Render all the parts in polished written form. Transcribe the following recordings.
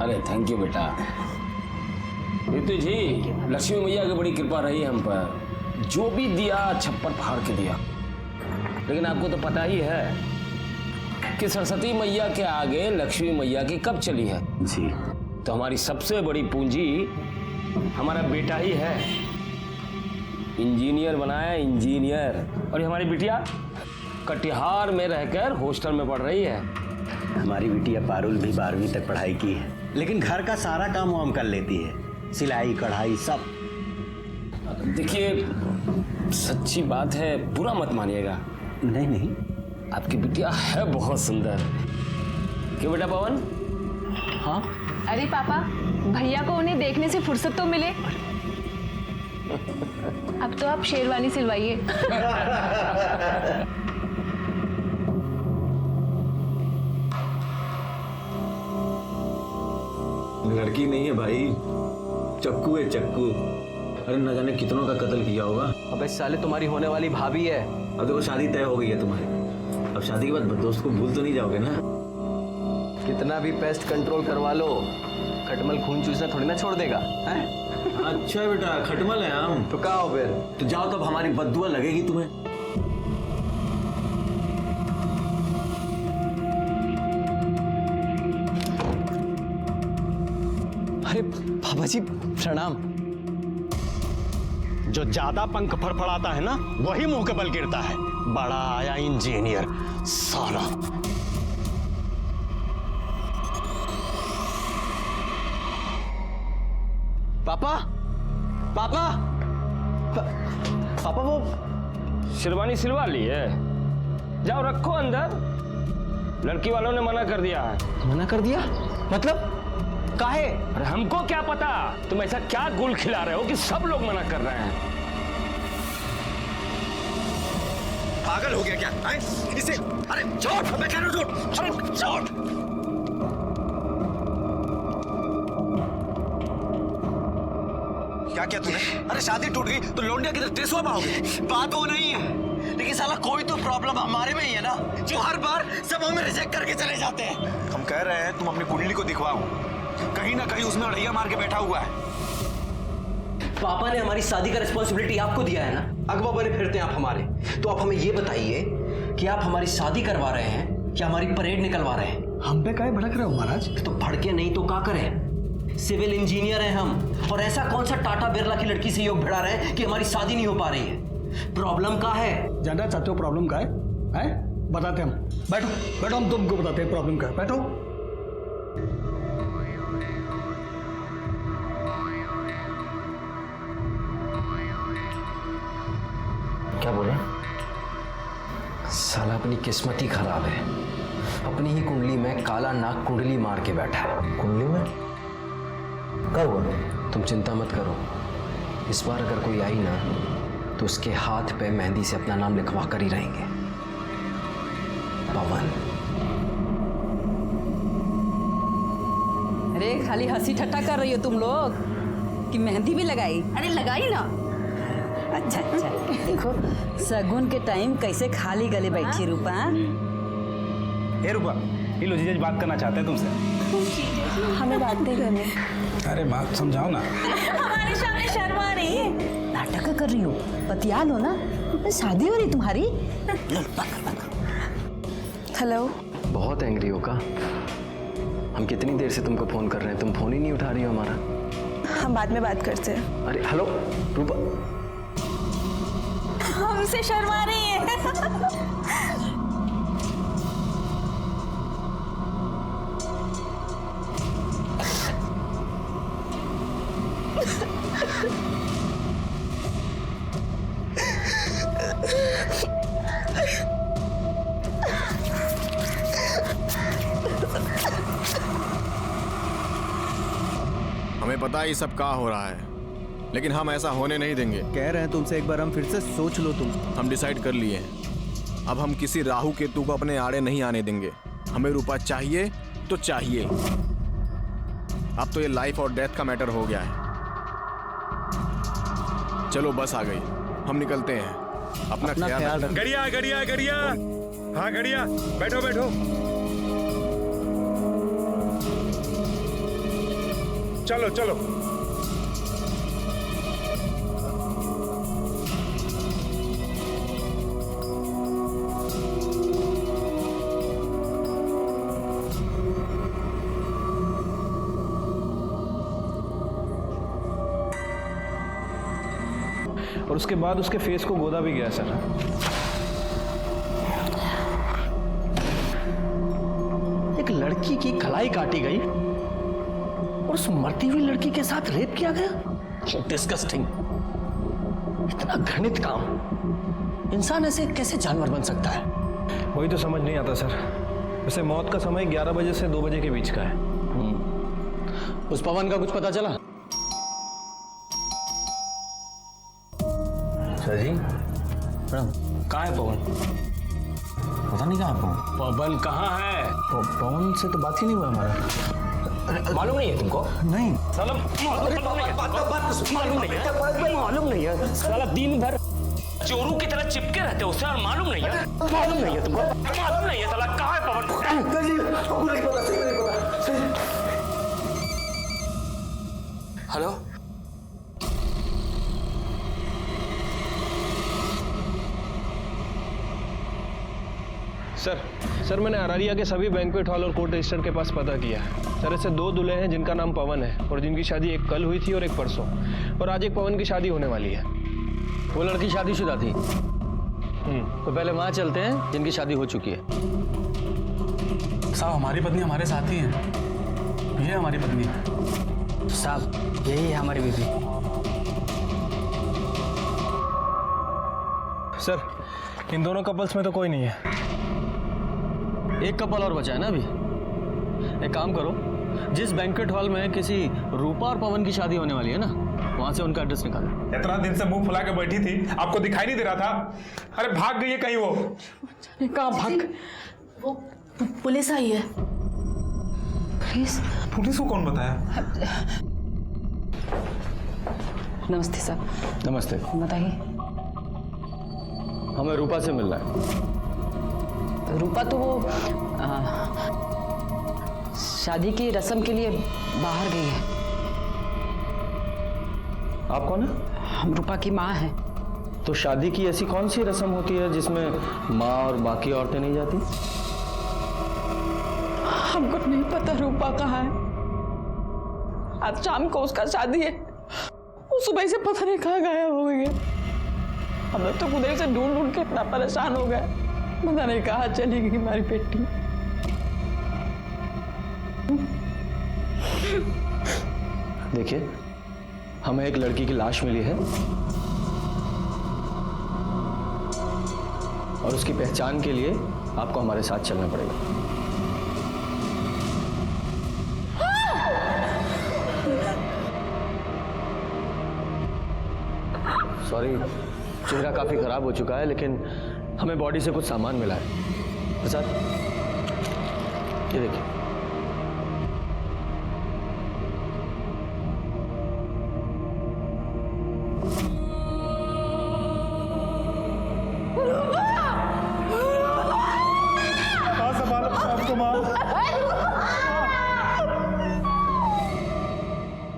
अरे thank you बेटा। ऋतु जी, लक्ष्मी मैया की बड़ी कृपा रही हम पर, जो भी दिया छप्पर फाड़ के दिया। लेकिन आपको तो पता ही है कि सरस्वती मैया के आगे लक्ष्मी मैया की कब चली है जी। तो हमारी सबसे बड़ी पूंजी हमारा बेटा ही है। इंजीनियर बनाया इंजीनियर, और ये हमारी बिटिया कटिहार में रहकर हॉस्टल में पढ़ रही है। हमारी बिटिया पारुल भी 12वीं तक पढ़ाई की है, लेकिन घर का सारा काम वो हम कर लेती है, सिलाई कढ़ाई सब। देखिए सच्ची बात है, बुरा मत मानिएगा। नहीं नहीं, आपकी बिटिया है बहुत सुंदर। क्यों बेटा पवन? हाँ। अरे पापा, भैया को उन्हें देखने से फुर्सत तो मिले। अब तो आप शेरवानी सिलवाइए। लड़की नहीं है भाई, चक्कू है चक्कू। अरे न जाने कितनों का कत्ल किया होगा। अबे साले तुम्हारी होने वाली भाभी है। अब देखो शादी तय हो गई है तुम्हारी, अब शादी के बाद दोस्त को भूल तो नहीं जाओगे ना? कितना भी पेस्ट कंट्रोल करवा लो, खटमल खून चूसना थोड़ी ना छोड़ देगा है? अच्छा बेटा, खटमल है हम। तो कहा हो फिर? तो जाओ, तब हमारी बद्दुआ लगेगी तुम्हें। अरे बाबा जी प्रणाम। जो ज्यादा पंख फड़फड़ाता है ना, वही मुंह के बल गिरता है। बड़ा आया इंजीनियर साला। पापा पापा पापा वो शेरवानी सिलवा ली है, जाओ रखो अंदर। लड़की वालों ने मना कर दिया है। मना कर दिया? मतलब काहे? अरे हमको क्या पता, तुम ऐसा क्या गुल खिला रहे हो कि सब लोग मना कर रहे हैं। पागल हो गया क्या? इसे अरे छोड़, मैं कह रहा हूं छोड़, अरे छोड़। क्या किया तूने? अरे शादी टूट गई तो लौंडिया किधर टेसुआ पाओगे? बात वो नहीं है, लेकिन साला कोई तो प्रॉब्लम हमारे में ही है ना, जो हर बार सब हमें रिजेक्ट करके चले जाते हैं। हम कह रहे हैं तुम अपनी कुंडली को दिखवाओ, कहीं ना कहीं उसमें अड़ैया मार के बैठा हुआ है। पापा ने हमारी शादी का रिस्पॉन्सिबिलिटी आपको दिया है ना, अगवा बने फिरते हैं आप हमारे। तो आप हमें ये बताइए कि आप हमारी शादी करवा रहे हैं या हमारी परेड निकलवा रहे हैं? हम पे काहे भड़क रहे हो महाराज? तो भड़के नहीं तो क्या करें? सिविल इंजीनियर हैं हम, और ऐसा कौन सा टाटा बिरला की लड़की से योग भिड़ा रहे हैं कि हमारी शादी नहीं हो पा रही है? प्रॉब्लम क्या है? जानना चाहते हो प्रॉब्लम का है? बताते हम। बैठो बैठो, हम तुमको बताते हैं प्रॉब्लम का है। बैठो। क्या बोले? साला अपनी किस्मत ही खराब है, अपनी ही कुंडली में काला नाग कुंडली मार के बैठा है। कुंडली में कब हुआ? तुम चिंता मत करो, इस बार अगर कोई आई ना तो उसके हाथ पे मेहंदी से अपना नाम लिखवा कर ही रहेंगे। पवन। अरे खाली हंसी ठट्टा कर रही हो तुम लोग कि मेहंदी भी लगाई? अरे लगाई ना। अच्छा अच्छा, देखो सगुन के टाइम कैसे खाली गले बैठी रूपा। ए रूपा, ये लो जीजा जी बात करना चाहते हैं तुमसे। हमें बात नहीं करनी। अरे माँ समझाओ ना। हमारे सामने शर्मा रही है। नाटक कर रही हो, बतिया लो ना, शादी हो रही तुम्हारी। हेलो। बहुत एंग्री हो का? हम कितनी देर से तुमको फोन कर रहे हैं, तुम फोन ही नहीं उठा रही हो हमारा। हम बाद में बात करते हैं। अरे हेलो रूपा। हमसे शर्मा रही है। हमें पता है ये सब क्या हो रहा है, लेकिन हम ऐसा होने नहीं देंगे। कह रहे हैं तुमसे एक बार हम फिर से सोच लो तुम। हम डिसाइड कर लिए हैं, अब हम किसी राहु केतु को अपने आड़े नहीं आने देंगे। हमें रूपा चाहिए तो चाहिए। अब तो ये लाइफ और डेथ का मैटर हो गया है। चलो बस आ गई, हम निकलते हैं। अपना ख्याल रखना। गरिया गरिया गरिया, हाँ गरिया, बैठो बैठो। चलो चलो। और उसके बाद उसके फेस को गोदा भी गया सर। एक लड़की की कलाई काटी गई और उस मरती हुई लड़की के साथ रेप किया गया। डिस्गस्टिंग। इतना घृणित काम। इंसान ऐसे कैसे जानवर बन सकता है? वही तो समझ नहीं आता सर। वैसे मौत का समय 11 बजे से 2 बजे के बीच का है। उस पवन का कुछ पता चला? सर जी मैडम, कहाँ है पवन? पता नहीं कहाँ पवन। पवन कहाँ है? पवन से तो बात ही नहीं हुआ हमारा। मालूम नहीं है तुमको? नहीं साला मालूम नहीं है। साला दिन भर चोरू की तरह चिपके रहते हो सर। मालूम नहीं है? मालूम नहीं है तुमको? मालूम नहीं है? साला कहाँ है पवन? हेलो, सर मैंने अरारिया के सभी बैंक्वेट हॉल और कोर्ट रजिस्टर के पास पता किया है सर। ऐसे 2 दूल्हे हैं जिनका नाम पवन है और जिनकी शादी एक कल हुई थी और एक परसों, और आज एक पवन की शादी होने वाली है। वो लड़की शादीशुदा थी। तो पहले वहां चलते हैं जिनकी शादी हो चुकी है। साहब हमारी पत्नी हमारे साथ ही है। ये हमारी पत्नी है साहब, यही है हमारी बीवी। सर इन दोनों कपल्स में तो कोई नहीं है। एक कपल और बचा है ना अभी। एक काम करो, जिस बैंक्वेट हॉल में किसी रूपा और पवन की शादी होने वाली है ना, वहां से उनका एड्रेस निकालो। इतना दिन से मुंह फुला के बैठी थी, आपको दिखाई नहीं दे रहा था? अरे भाग गई है कहीं वो? कहाँ भाग? वो पुलिस आई है। पुलिस को कौन बताया? नमस्ते सर। नमस्ते। बताइए। हमें रूपा से मिलना है। रूपा तो वो शादी की रस्म के लिए बाहर गई है। आप कौन है? हम रूपा की माँ हैं। तो शादी की ऐसी कौन सी रस्म होती है जिसमें माँ और बाकी औरतें नहीं जाती? हमको नहीं पता रूपा कहाँ है। आज शाम को उसका शादी है। वो सुबह से पता नहीं कहाँ गायब हो गई है। हम तो उधर से ढूंढ ढूंढ के इतना परेशान हो गए, पता नहीं कहाँ चली गई हमारी बेटी। देखिए, हमें एक लड़की की लाश मिली है और उसकी पहचान के लिए आपको हमारे साथ चलना पड़ेगा। सॉरी, चेहरा काफी खराब हो चुका है, लेकिन हमें बॉडी से कुछ सामान मिला है। प्रसाद, ये देखिए।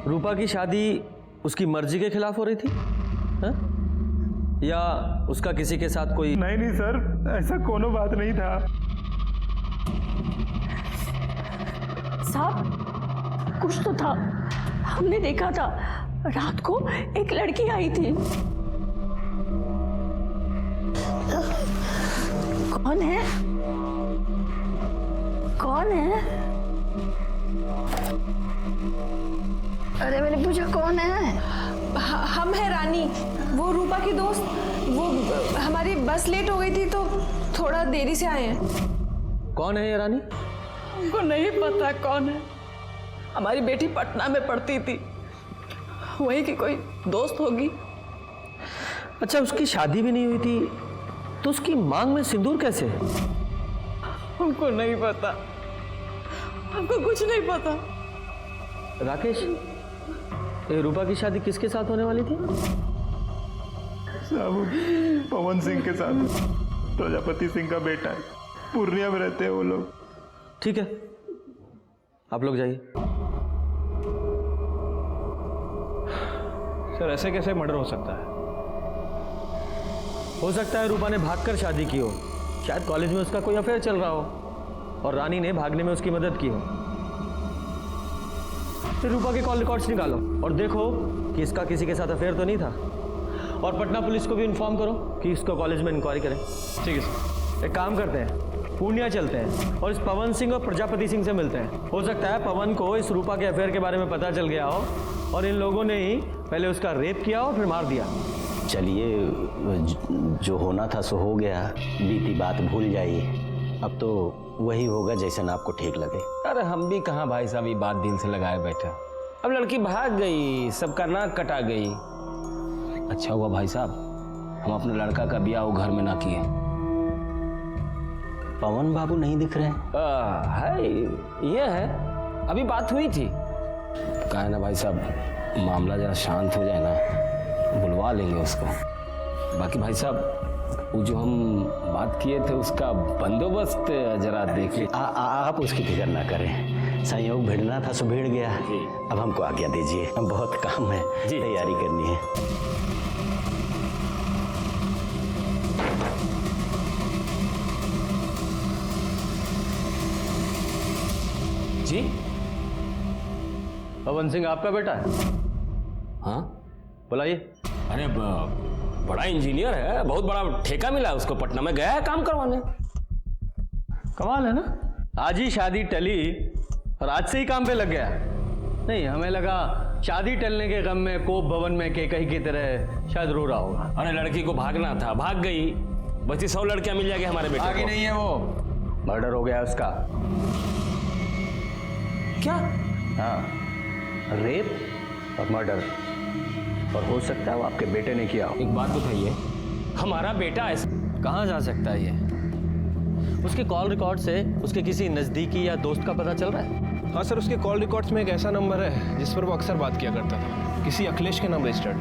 रूपा की शादी उसकी मर्जी के खिलाफ हो रही थी हा? या उसका किसी के साथ कोई? नहीं सर, ऐसा कोनो बात नहीं था। साहब, कुछ तो था। हमने देखा था रात को एक लड़की आई थी। कौन है? कौन है? अरे मैंने पूछा कौन है? हम है रानी, वो रूपा की दोस्त। वो हमारी बस लेट हो गई थी तो थोड़ा देरी से आए हैं। कौन है ये रानी? हमको नहीं पता कौन है। हमारी बेटी पटना में पढ़ती थी, वही की कोई दोस्त होगी। अच्छा, उसकी शादी भी नहीं हुई थी तो उसकी मांग में सिंदूर कैसे? हमको नहीं पता, हमको कुछ नहीं पता। राकेश, ये रूपा की शादी किसके साथ होने वाली थी? साहब, पवन सिंह के साथ। प्रजापति सिंह का बेटा है, पूर्णिया में रहते हैं वो लोग। ठीक है, आप लोग जाइए। सर ऐसे कैसे मर्डर हो सकता है? हो सकता है रूपा ने भागकर शादी की हो, शायद कॉलेज में उसका कोई अफेयर चल रहा हो और रानी ने भागने में उसकी मदद की हो। फिर रूपा के कॉल रिकॉर्ड्स निकालो और देखो कि इसका किसी के साथ अफेयर तो नहीं था, और पटना पुलिस को भी इन्फॉर्म करो कि इसको कॉलेज में इंक्वायरी करें। ठीक है सर। एक काम करते हैं, पूर्णिया चलते हैं और इस पवन सिंह और प्रजापति सिंह से मिलते हैं। हो सकता है पवन को इस रूपा के अफेयर के बारे में पता चल गया हो और इन लोगों ने ही पहले उसका रेप किया और फिर मार दिया। चलिए, जो होना था सो हो गया, बीती बात भूल जाइए। अब तो वही होगा जैसा ना आपको ठीक लगे। अरे हम भी कहाँ भाई साहब ये बात दिल से लगाए बैठे। अब लड़की भाग गई, सबका नाक कटा गई। अच्छा हुआ भाई साहब हम अपने लड़का का ब्याह वो घर में ना किए। पवन बाबू नहीं दिख रहे हैं? है, ये है, अभी बात हुई थी। कहा है ना भाई साहब, मामला जरा शांत हो जाए ना, बुलवा लेंगे उसको। बाकी भाई साहब वो जो हम बात किए थे उसका बंदोबस्त जरा देखिए। आप उसकी फिक्र ना करें, संयोग भिड़ना था सो भिड़ गया। अब हमको आज्ञा दीजिए, हम बहुत काम है, तैयारी करनी है। जी पवन सिंह आपका बेटा है? हाँ बुलाइए। अरे बड़ा इंजीनियर है, बहुत बड़ा ठेका मिला है उसको, पटना में गया है काम करवाने। कमाल है ना, आज ही शादी टली और आज से ही काम पे लग गया। नहीं, हमें लगा शादी टलने के गम में कोप भवन में केकई की तरह शायद रो रहा होगा। अरे लड़की को भागना था, भाग गई। बची 100 लड़कियां मिल जाएगी हमारे बेटे को। आगे नहीं है वो, मर्डर हो गया उसका। क्या? हाँ, रेप और मर्डर, और हो सकता है वो आपके बेटे ने किया हो। एक बात बताइए, हमारा बेटा ऐसा कहाँ जा सकता है? ये उसके कॉल रिकॉर्ड से उसके किसी नजदीकी या दोस्त का पता चल रहा है? हाँ सर, उसके कॉल रिकॉर्ड्स में एक ऐसा नंबर है जिस पर वो अक्सर बात किया करता था, किसी अखिलेश के नाम रजिस्टर्ड।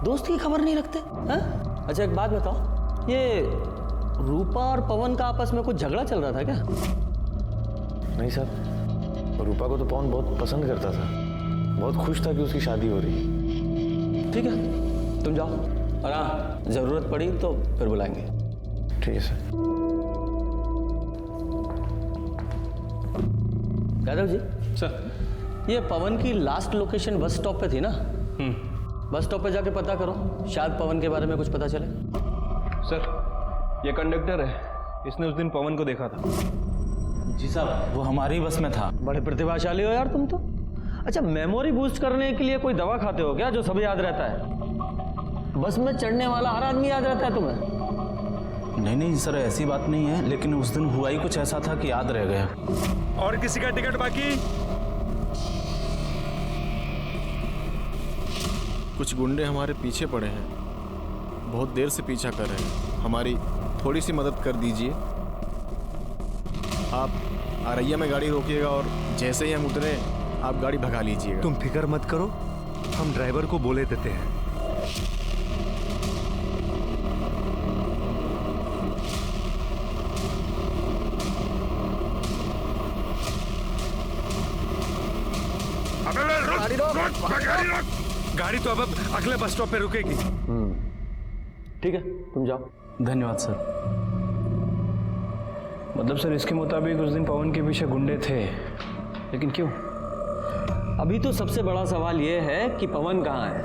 दोस्त की खबर नहीं रखते? हाँ? अच्छा एक बात बताओ, ये रूपा और पवन का आपस में कुछ झगड़ा चल रहा था क्या? नहीं सर, रूपा को तो पवन बहुत पसंद करता था, बहुत खुश था कि उसकी शादी हो रही। ठीक है, तुम जाओ, और हाँ जरूरत पड़ी तो फिर बुलाएंगे। ठीक है सर। यादव जी सर, ये पवन की लास्ट लोकेशन बस स्टॉप पे थी ना? बस स्टॉप पे जाके पता करो, शायद पवन के बारे में कुछ पता चले। सर ये कंडक्टर है, इसने उस दिन पवन को देखा था। जी साहब, वो हमारी बस में था। बड़े प्रतिभाशाली हो यार तुम तो। अच्छा, मेमोरी बूस्ट करने के लिए कोई दवा खाते हो क्या जो सब याद रहता है? बस में चढ़ने वाला हर आदमी याद रहता है तुम्हें? नहीं सर, ऐसी बात नहीं है, लेकिन उस दिन हुआ ही कुछ ऐसा था कि याद रह गया। और किसी का टिकट बाकी? कुछ गुंडे हमारे पीछे पड़े हैं, बहुत देर से पीछा कर रहे हैं, हमारी थोड़ी सी मदद कर दीजिए। आप आरैया में गाड़ी रोकिएगा और जैसे ही हम उतरे आप गाड़ी भगा लीजिएगा। तुम फिक्र मत करो, हम ड्राइवर को बोले देते हैं। गाड़ी तो अब अगले बस स्टॉप पे रुकेगी। ठीक है, तुम जाओ। धन्यवाद सर। मतलब सर इसके मुताबिक उस दिन पवन के पीछे गुंडे थे, लेकिन क्यों? अभी तो सबसे बड़ा सवाल यह है कि पवन कहाँ है।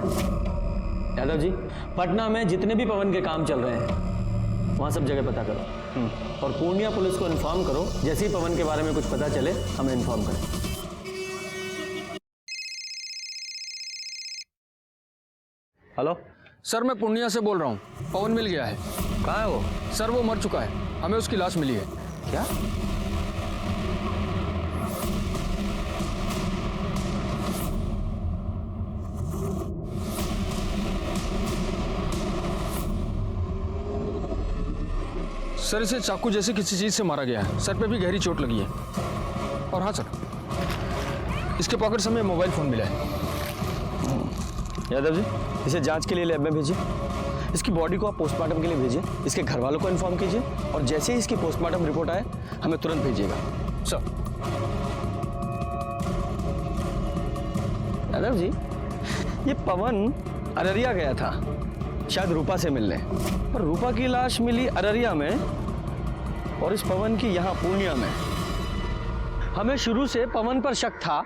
यादव जी, पटना में जितने भी पवन के काम चल रहे हैं वहाँ सब जगह पता करो, और पूर्णिया पुलिस को इन्फॉर्म करो, जैसे ही पवन के बारे में कुछ पता चले हमें इन्फॉर्म करें। हेलो सर, मैं पूर्णिया से बोल रहा हूँ। पवन मिल गया है। कहाँ है वो? सर वो मर चुका है, हमें उसकी लाश मिली है। क्या? सर इसे चाकू जैसे किसी चीज से मारा गया है, सर पे भी गहरी चोट लगी है। और हाँ सर, इसके पॉकेट से हमें मोबाइल फोन मिला है। यादव जी, इसे जांच के लिए लैब में भेजिए। इसकी बॉडी को आप पोस्टमार्टम के लिए भेजिए। इसके घर वालों को इन्फॉर्म कीजिए, और जैसे ही इसकी पोस्टमार्टम रिपोर्ट आए हमें तुरंत भेजिएगा। सर। यादव जी, ये पवन अररिया गया था शायद रूपा से मिलने, पर रूपा की लाश मिली अररिया में और इस पवन की यहाँ पूर्णिया में। हमें शुरू से पवन पर शक था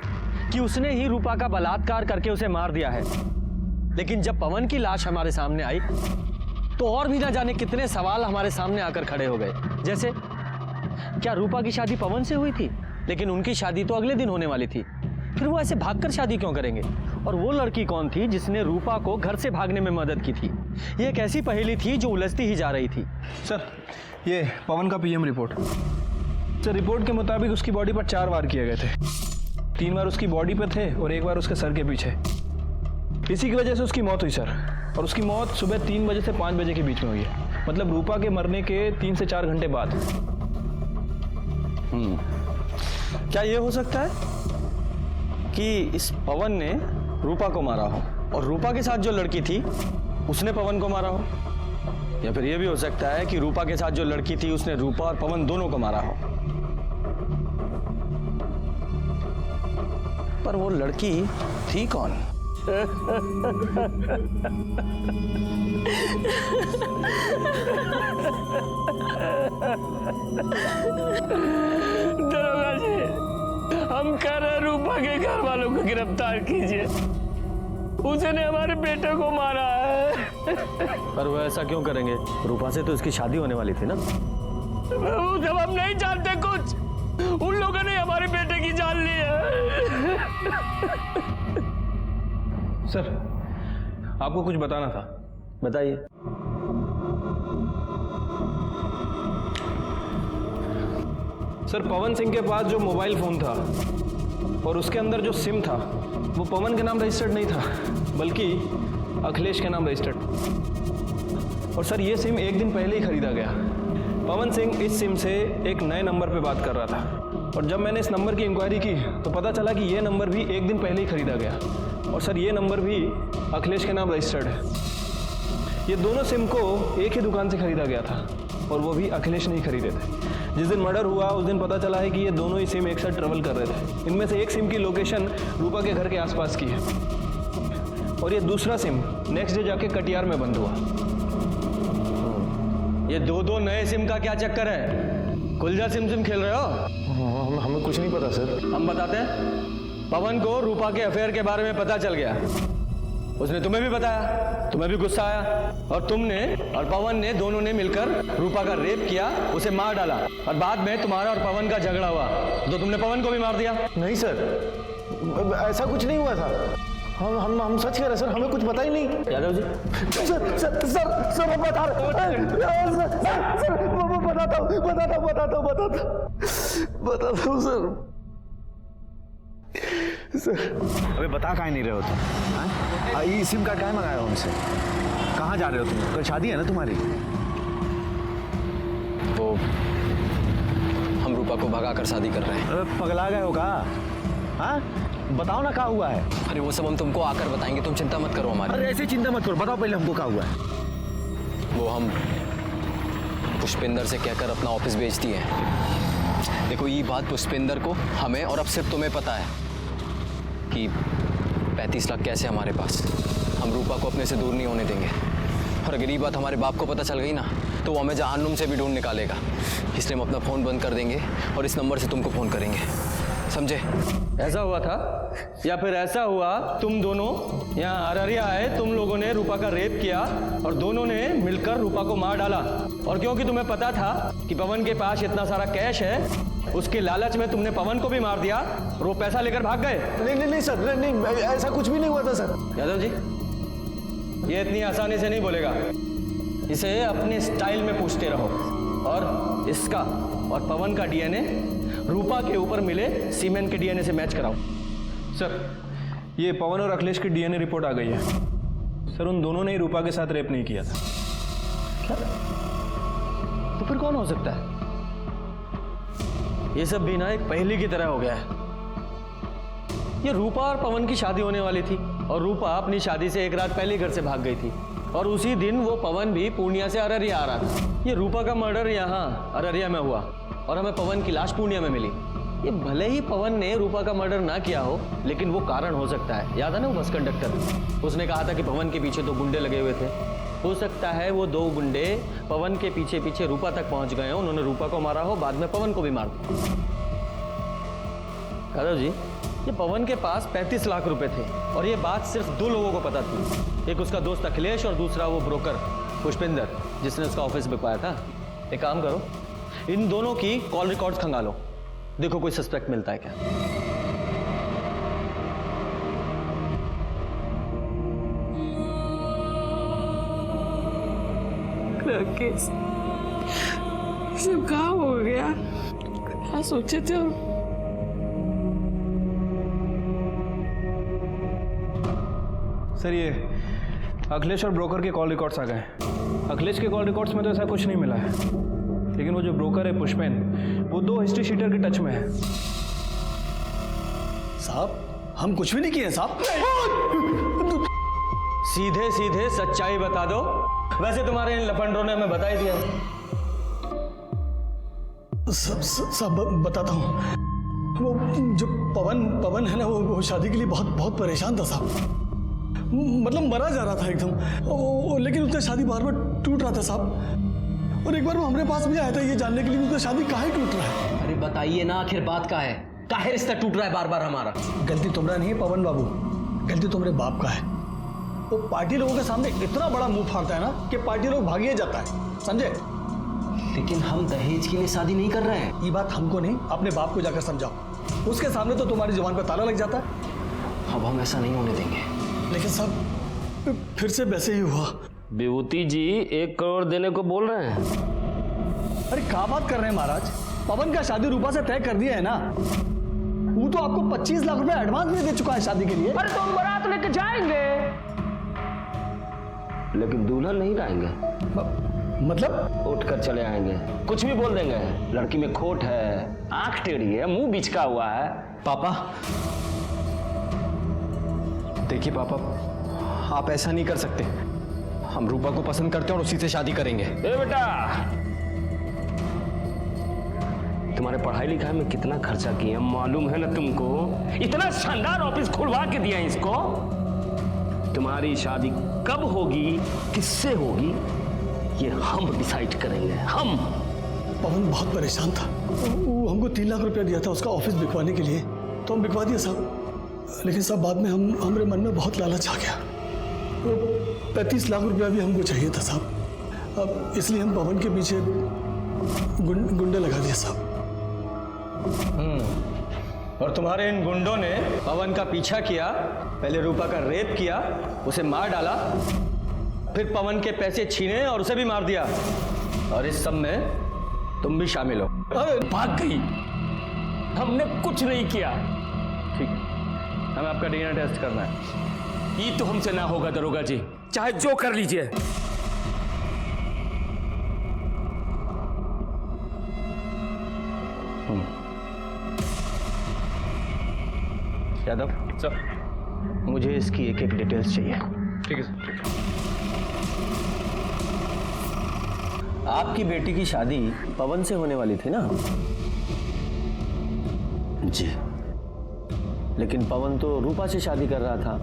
कि उसने ही रूपा का बलात्कार करके उसे मार दिया है, लेकिन जब पवन की लाश हमारे सामने आई तो और भी ना जाने कितने सवाल हमारे सामने आकर खड़े हो गए। जैसे क्या रूपा की शादी पवन से हुई थी, लेकिन उनकी शादी तो अगले दिन होने वाली थी, फिर वो ऐसे भागकर शादी क्यों करेंगे? और वो लड़की कौन थी जिसने रूपा को घर से भागने में मदद की थी? ये एक ऐसी पहेली थी जो उलझती ही जा रही थी। सर, ये पवन का पीएम रिपोर्ट। सर, रिपोर्ट के मुताबिक उसकी बॉडी पर 4 वार किए गए थे। 3 बार उसकी बॉडी पे थे और 1 बार उसके सर के पीछे। इसी की वजह से उसकी मौत हुई सर, और उसकी मौत सुबह 3 बजे से 5 बजे के बीच में हुई है, मतलब रूपा के मरने के 3 से 4 घंटे बाद। क्या ये हो सकता है कि इस पवन ने रूपा को मारा हो और रूपा के साथ जो लड़की थी उसने पवन को मारा हो? या फिर ये भी हो सकता है कि रूपा के साथ जो लड़की थी उसने रूपा और पवन दोनों को मारा हो? पर वो लड़की थी कौन? दरोगा जी, हम कह रहे रूपा के घर वालों को गिरफ्तार कीजिए, उसने हमारे बेटे को मारा है। पर वो ऐसा क्यों करेंगे? रूपा से तो इसकी शादी होने वाली थी ना। वो जब हम नहीं जानते कुछ, उन लोगों ने हमारे बेटे की जान ली है। सर, आपको कुछ बताना था। बताइए। सर, पवन सिंह के पास जो मोबाइल फोन था और उसके अंदर जो सिम था वो पवन के नाम रजिस्टर्ड नहीं था, बल्कि अखिलेश के नाम रजिस्टर्ड। और सर, ये सिम एक दिन पहले ही खरीदा गया। पवन सिंह इस सिम से एक नए नंबर पे बात कर रहा था, और जब मैंने इस नंबर की इंक्वायरी की तो पता चला कि ये नंबर भी एक दिन पहले ही खरीदा गया, और सर ये नंबर भी अखिलेश के नाम रजिस्टर्ड है। ये दोनों सिम को एक ही दुकान से खरीदा गया था, और वो भी अखिलेश ने ही खरीदे थे। जिस दिन मर्डर हुआ उस दिन पता चला है कि ये दोनों ही सिम एक साथ ट्रेवल कर रहे थे। इनमें से एक सिम की लोकेशन रूपा के घर के आसपास की है, और ये दूसरा सिम नेक्स्ट डे जाके कटियार में बंद हुआ। ये दो नए सिम का क्या चक्कर है? कुलजा सिम खेल रहे हो? हमें कुछ नहीं पता सर। हम बताते हैं। पवन को रूपा के अफेयर के बारे में पता चल गया, उसने तुम्हें भी बताया, तुम्हें भी गुस्सा आया, और तुमने और पवन ने दोनों ने मिलकर रूपा का रेप किया, उसे मार डाला, और बाद में तुम्हारा और पवन का झगड़ा हुआ तो तुमने पवन को भी मार दिया। नहीं सर, ऐसा कुछ नहीं हुआ था। हम सच कह रहे सर, हमें कुछ पता ही नहीं। यादव जी, सर मैं बता रहा हूँ सर। अबे बता काहे नहीं रहे हो तुम? ये सिम कार्ड काहे मंगाया हो हमसे? कहाँ जा रहे हो तुम? कल शादी है ना तुम्हारी? वो हम रूपा को भगा कर शादी कर रहे हैं। अबे पगला गए हो का? हाँ, बताओ ना क्या हुआ है। अरे वो सब हम तुमको आकर बताएंगे, तुम चिंता मत करो हमारी। अरे ऐसे चिंता मत करो, बताओ पहले हमको क्या हुआ है। वो हम पुष्पेंद्र से कहकर अपना ऑफिस बेच दिए हैं। देखो, ये बात पुष्पेंद्र को, हमें और अब सिर्फ तुम्हें पता है कि 35 लाख कैसे हमारे पास। हम रूपा को अपने से दूर नहीं होने देंगे, और अगर ये बात हमारे बाप को पता चल गई ना तो वो हमें जहन्नुम से भी ढूंढ निकालेगा। इसलिए हम अपना फ़ोन बंद कर देंगे और इस नंबर से तुमको फ़ोन करेंगे, समझे? ऐसा हुआ था, या फिर ऐसा हुआ तुम दोनों यहाँ अररिया आए, तुम लोगों ने रूपा का रेप किया और दोनों ने मिलकर रूपा को मार डाला, और क्योंकि तुम्हें पता था कि पवन के पास इतना सारा कैश है, उसके लालच में तुमने पवन को भी मार दिया और वो पैसा लेकर भाग गए। नहीं सर, नहीं ऐसा कुछ भी नहीं हुआ था सर। यादव जी, ये इतनी आसानी से नहीं बोलेगा, इसे अपने स्टाइल में पूछते रहो, और इसका और पवन का डीएनए रूपा के ऊपर मिले सीमेंट के डीएनए से मैच कराओ। सर, ये पवन और अखिलेश की डीएनए रिपोर्ट आ गई है। सर, उन दोनों ने ही रूपा के साथ रेप नहीं किया था। क्या? तो फिर कौन हो सकता है? ये सब भी ना एक पहेली की तरह हो गया है। ये रूपा और पवन की शादी होने वाली थी, और रूपा अपनी शादी से एक रात पहले घर से भाग गई थी, और उसी दिन वो पवन भी पूर्णिया से अररिया आ रहा था। ये रूपा का मर्डर यहाँ अररिया में हुआ, और हमें पवन की लाश पूर्णिया में मिली। ये भले ही पवन ने रूपा का मर्डर ना किया हो, लेकिन वो कारण हो सकता है। याद है ना वो बस कंडक्टर, उसने कहा था कि पवन के पीछे 2 गुंडे लगे हुए थे। हो सकता है वो 2 गुंडे पवन के पीछे पीछे रूपा तक पहुंच गए हो, उन्होंने रूपा को मारा हो, बाद में पवन को भी मार दिया। यादव जी, ये पवन के पास 35 लाख रुपए थे और ये बात सिर्फ 2 लोगों को पता थी। एक उसका दोस्त अखिलेश और दूसरा वो ब्रोकर पुष्पिंदर जिसने उसका ऑफिस बिकवाया था। एक काम करो, इन दोनों की कॉल रिकॉर्ड्स खंगालो, देखो कोई सस्पेक्ट मिलता है क्या। राकेश, सब कहाँ हो गया? क्या सोचे थे? सर ये अखिलेश और ब्रोकर के कॉल रिकॉर्ड्स आ गए। अखिलेश के कॉल रिकॉर्ड्स में तो ऐसा कुछ नहीं मिला है, लेकिन वो जो ब्रोकर है पुष्पेन, वो 2 हिस्ट्री शीटर के टच में है। साहब हम कुछ भी नहीं किए साहब। सीधे सीधे सच्चाई बता दो। वैसे तुम्हारे इन लफंडरों ने हमें बता ही दिया। सब बताता हूँ। वो जो पवन है ना, वो शादी के लिए बहुत परेशान था साहब। मतलब मरा जा रहा था एकदम, लेकिन उसका शादी बार बार टूट रहा था साहब। और एक बार वो हमारे पास भी आया था ये जानने के लिए उसका शादी काहे टूट रहा है। अरे बताइए ना, आखिर बात का है, काहे रिश्ता टूट रहा है बार बार हमारा? गलती तुम्हारा नहीं है पवन बाबू, गलती तुम्हारे बाप का है। वो पार्टी लोगों के सामने इतना बड़ा मुंह फाड़ता है ना कि पार्टी लोग भागिए जाता है, समझे? लेकिन हम दहेज के लिए शादी नहीं कर रहे हैं। ये बात हमको नहीं, अपने बाप को जाकर समझाओ। उसके सामने तो तुम्हारी जुबान पर ताला लग जाता है। अब हम ऐसा नहीं होने देंगे। लेकिन सब फिर से वैसे ही हुआ। विभूति जी 1 करोड़ देने को बोल रहे हैं। अरे क्या बात कर रहे हैं महाराज? पवन का शादी रूपा से तय कर दिया है ना। वो तो आपको 25 लाख रुपए एडवांस भी दे चुका है शादी के लिए। अरे तो हम बारात लेके जाएंगे, लेकिन दुल्हन नहीं लाएंगे। मतलब उठ कर चले आएंगे, कुछ भी बोल देंगे। लड़की में खोट है, आंख टेढ़ी है, मुंह बिचका हुआ है। पापा देखिए पापा, आप ऐसा नहीं कर सकते। हम रूपा को पसंद करते हैं और उसी से शादी करेंगे। ए बेटा, तुम्हारे पढ़ाई लिखाई में कितना खर्चा किया मालूम है ना तुमको? इतना शानदार ऑफिस खुलवा के दिया इसको। तुम्हारी शादी कब होगी, किससे होगी, ये हम डिसाइड करेंगे। हम। पवन बहुत परेशान था, वो हमको 3 लाख रुपया दिया था उसका ऑफिस बिकवाने के लिए, तो हम बिकवा दिया साहब। लेकिन साहब बाद में हमारे मन में बहुत लालच आ गया। वो 35 लाख रुपया भी हमको चाहिए था साहब। अब इसलिए हम पवन के पीछे गुंडे लगा दिए साहब। और तुम्हारे इन गुंडों ने पवन का पीछा किया, पहले रूपा का रेप किया, उसे मार डाला, फिर पवन के पैसे छीने और उसे भी मार दिया। और इस सब में तुम भी शामिल हो। अरे भाग गई, हमने कुछ नहीं किया। ठीक, हमें आपका डीएनए टेस्ट करना है। ये तो हमसे ना होगा दरोगा जी, चाहे जो कर लीजिए। यादव सर, मुझे इसकी एक डिटेल्स चाहिए। ठीक है सर। आपकी बेटी की शादी पवन से होने वाली थी ना? जी। लेकिन पवन तो रूपा से शादी कर रहा था,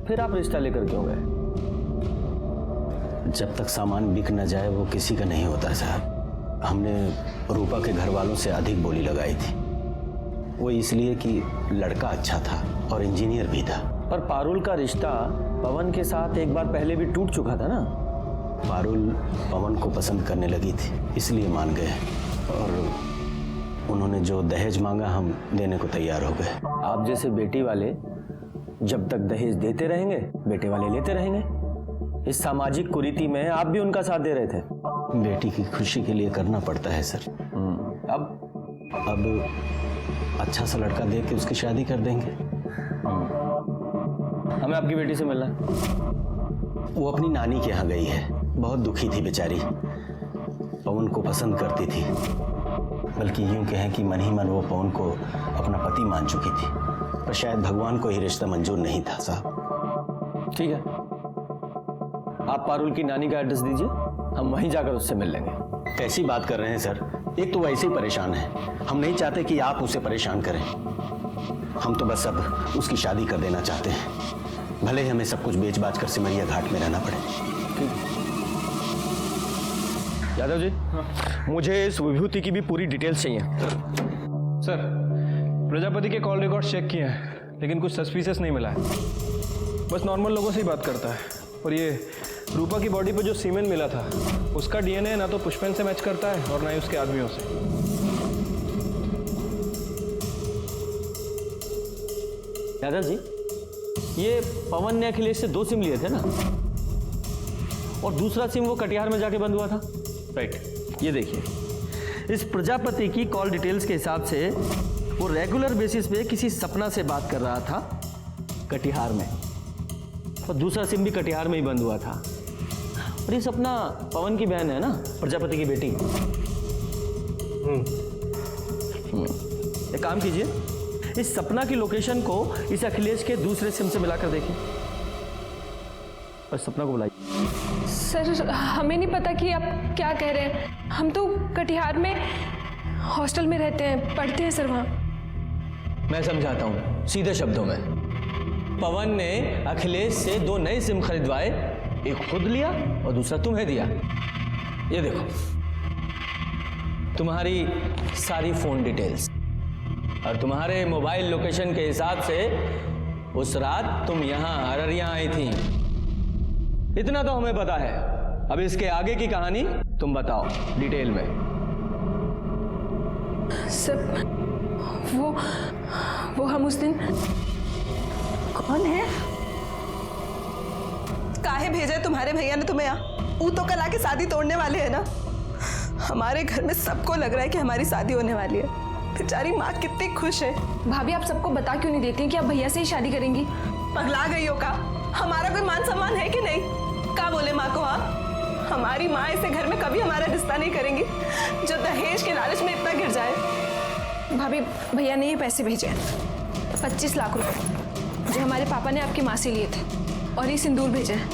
फिर आप रिश्ता लेकर क्यों गए? जब तक सामान बिक न जाए वो किसी का नहीं होता साहब। हमने रूपा के घर वालों से अधिक बोली लगाई थी, वो इसलिए कि लड़का अच्छा था और इंजीनियर भी था। पर पारुल का रिश्ता पवन के साथ एक बार पहले भी टूट चुका था ना? पारुल पवन को पसंद करने लगी थी, इसलिए मान गए। और उन्होंने जो दहेज मांगा हम देने को तैयार हो गए। आप जैसे बेटी वाले जब तक दहेज देते रहेंगे, बेटे वाले लेते रहेंगे। इस सामाजिक कुरीति में आप भी उनका साथ दे रहे थे। बेटी की खुशी के लिए करना पड़ता है सर। अब अच्छा सा लड़का देख के उसकी शादी कर देंगे। हमें आपकी बेटी से मिलना है। वो अपनी नानी के यहाँ गई है, बहुत दुखी थी बेचारी। पवन को पसंद करती थी, बल्कि यूं कहें कि मन ही मन वो पवन को अपना पति मान चुकी थी, पर शायद भगवान को ही रिश्ता मंजूर नहीं था साहब। ठीक है, आप पारुल की नानी का एड्रेस दीजिए, हम वहीं जाकर उससे मिल लेंगे। कैसी बात कर रहे हैं सर? एक तो वैसे ही परेशान है, हम नहीं चाहते कि आप उसे परेशान करें। हम तो बस अब उसकी शादी कर देना चाहते हैं, भले ही हमें सब कुछ बेच बाच कर सिमरिया घाट में रहना पड़े। यादव जी, मुझे इस विभूति की भी पूरी डिटेल्स चाहिए। सर, प्रजापति के कॉल रिकॉर्ड चेक किए हैं, लेकिन कुछ सस्पिशियस नहीं मिला है। बस नॉर्मल लोगों से ही बात करता है। और ये रूपा की बॉडी पे जो सीमेन मिला था, उसका डीएनए ना तो पुष्पेन से मैच करता है और ना ही उसके आदमियों से। यादव जी, ये पवन ने अखिलेश से 2 सिम लिए थे ना, और दूसरा सिम वो कटिहार में जाके बंद हुआ था। राइट, ये देखिए, इस प्रजापति की कॉल डिटेल्स के हिसाब से वो रेगुलर बेसिस पे किसी सपना से बात कर रहा था कटिहार में, और दूसरा सिम भी कटिहार में ही बंद हुआ था। और ये सपना पवन की बहन है ना, प्रजापति की बेटी। एक काम कीजिए, इस सपना की लोकेशन को इस अखिलेश के दूसरे सिम से मिलाकर देखिए और सपना को बुलाइए। सर, हमें नहीं पता कि आप क्या कह रहे हैं। हम तो कटिहार में हॉस्टल में रहते हैं, पढ़ते हैं सर वहाँ। मैं समझाता हूँ सीधे शब्दों में। पवन ने अखिलेश से 2 नए सिम खरीदवाए, एक खुद लिया और दूसरा तुम्हें दिया। ये देखो, तुम्हारी सारी फोन डिटेल्स और तुम्हारे मोबाइल लोकेशन के हिसाब से उस रात तुम यहाँ अररिया आई थी। इतना तो हमें पता है। अब इसके आगे की कहानी तुम बताओ डिटेल में। सर, वो हम उस दिन। कौन है? काहे भेजा है तुम्हारे भैया ने तुम्हें यहाँ? वो तो कल आके शादी तोड़ने वाले हैं ना। हमारे घर में सबको लग रहा है कि हमारी शादी होने वाली है। बेचारी माँ कितनी खुश है। भाभी, आप सबको बता क्यों नहीं देती कि आप भैया से ही शादी करेंगी? पगला गई हो का? हमारा कोई मान सम्मान है कि नहीं? क्या बोले माँ को? हाँ, हमारी माँ ऐसे घर में कभी हमारा रिश्ता नहीं करेंगी जो दहेज के लालच में इतना गिर जाए। भाभी, भैया ने ये पैसे भेजे हैं, 25 लाख रुपए, जो हमारे पापा ने आपकी माँ से लिए थे, और ये सिंदूर भेजा है।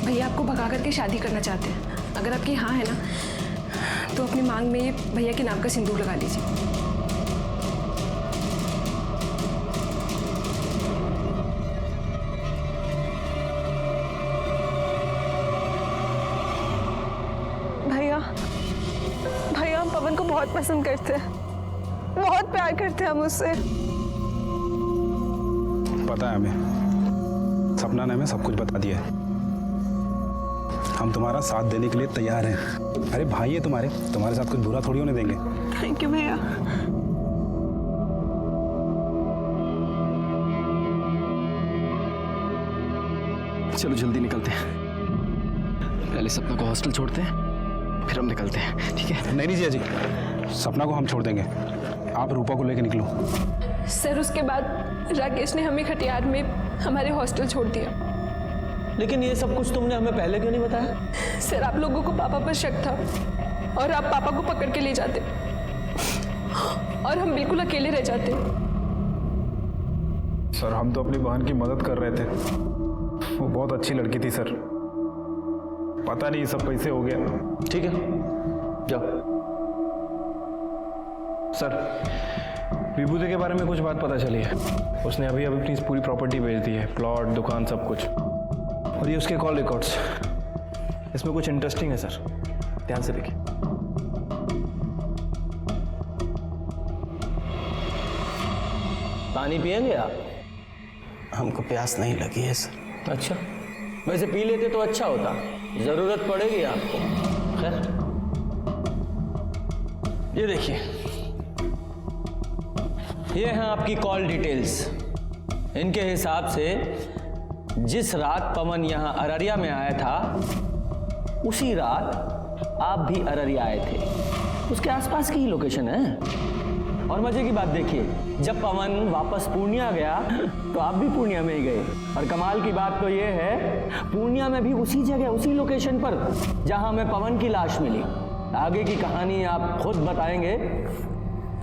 भैया आपको भगा करके शादी करना चाहते हैं। अगर आपकी हाँ है ना, तो अपनी मांग में ये भैया के नाम का सिंदूर लगा लीजिए। भैया, हम पवन को बहुत पसंद करते हैं, बहुत प्यार करते हैं हम उससे। पता है हमें, सपना ने हमें सब कुछ बता दिया है। हम तुम्हारा साथ देने के लिए तैयार हैं। अरे भाई है तुम्हारे साथ कुछ बुरा थोड़ी होने देंगे। थैंक यू भैया। चलो जल्दी निकलते हैं। पहले सपना को हॉस्टल छोड़ते हैं, फिर हम निकलते हैं, ठीक है? नहीं जिया जी, सपना को हम छोड़ देंगे, आप रूपा को लेकर निकलो। सर, उसके बाद राकेश ने हमें खटियार में हमारे हॉस्टल छोड़ दिया। लेकिन ये सब कुछ तुमने हमें पहले क्यों नहीं बताया? सर, आप लोगों को पापा पर शक था और आप पापा को पकड़ के ले जाते और हम बिल्कुल अकेले रह जाते। सर, हम तो अपनी बहन की मदद कर रहे थे। वो बहुत अच्छी लड़की थी सर, पता नहीं सब कैसे हो गया। ठीक है, जाओ। सर, विभूति के बारे में कुछ बात पता चली है। उसने अभी अपनी पूरी प्रॉपर्टी बेच दी है, प्लॉट, दुकान, सब कुछ। और ये उसके कॉल रिकॉर्ड्स, इसमें कुछ इंटरेस्टिंग है सर, ध्यान से देखिए। पानी पिएंगे आप? हमको प्यास नहीं लगी है सर। अच्छा, वैसे पी लेते तो अच्छा होता, जरूरत पड़ेगी आपको। खैर, ये देखिए, ये हैं आपकी कॉल डिटेल्स। इनके हिसाब से जिस रात पवन यहाँ अररिया में आया था, उसी रात आप भी अररिया आए थे। उसके आसपास की ही लोकेशन है। और मजे की बात देखिए, जब पवन वापस पूर्णिया गया तो आप भी पूर्णिया में ही गए। और कमाल की बात तो ये है, पूर्णिया में भी उसी जगह, उसी लोकेशन पर जहां हमें पवन की लाश मिली। आगे की कहानी आप खुद बताएंगे,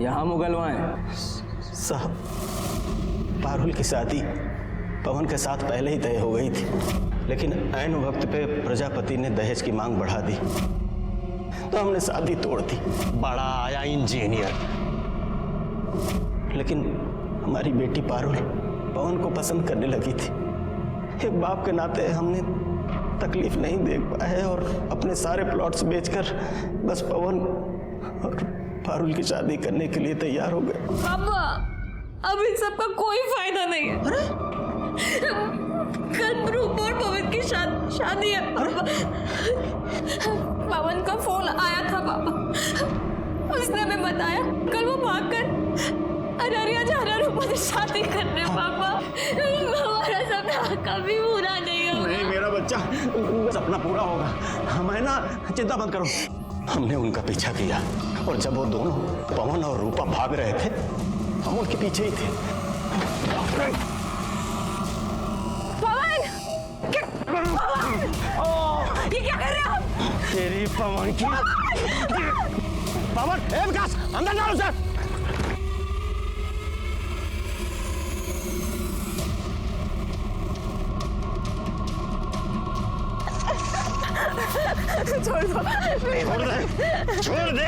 यहां मुगलवाएं। साहब, पारुल की शादी पवन के साथ पहले ही तय हो गई थी, लेकिन ऐन वक्त पे प्रजापति ने दहेज की मांग बढ़ा दी। तो हमने शादी तोड़ दी। बड़ा आया इंजीनियर, लेकिन हमारी बेटी पारुल पवन को पसंद करने लगी थी। एक बाप के नाते हमने तकलीफ नहीं देख पाए और अपने सारे प्लॉट्स बेचकर बस पवन और पारुल की शादी करने के लिए तैयार हो गए। पापा, अब इन सब का कोई फायदा नहीं है। अरे कल रूप और पवन की शादी है पापा। पवन का फोन आया था पापा, उसने हमें बताया कल वो भागकर अररिया जा रहा रूपा से शादी करने। पापा, हमारा सपना कभी पूरा नहीं होगा। नहीं मेरा बच्चा, सपना पूरा होगा। हमें ना चिंता मत करो। हमने उनका पीछा किया और जब वो दोनों पवन और रूपा भाग रहे थे हम उनके पीछे ही थे। पवन! ये क्या कर रहे हो आप? तेरी पवन की पवन, ए विकास अंदर डालो सर। छोड़ दो, छोड़ दे।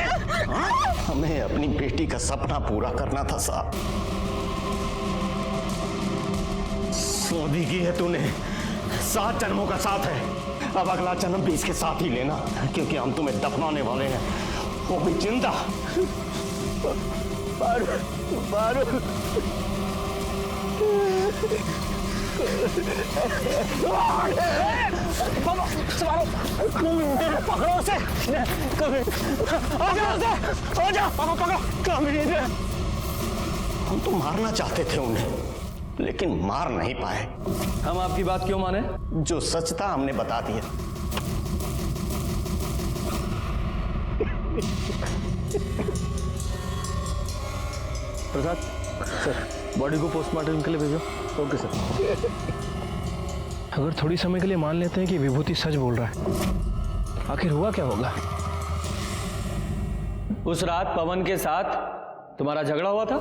हमें अपनी बेटी का सपना पूरा करना था साहब। शादी की है तूने, 7 जन्मों का साथ है। अब अगला जन्म भी इसके साथ ही लेना, क्योंकि हम तुम्हें दफनाने वाले हैं, वो भी जिंदा। पारुल, पकड़ो उसे, हम तो मारना चाहते थे उन्हें, लेकिन मार नहीं पाए। हम आपकी बात क्यों माने? जो सच था हमने बता दिया। प्रसाद सर, बॉडी को पोस्टमार्टम के लिए भेजो। Okay sir. अगर थोड़ी समय के लिए मान लेते हैं कि विभूति सच बोल रहा है, आखिर हुआ क्या होगा? उस रात पवन के साथ तुम्हारा झगड़ा हुआ था?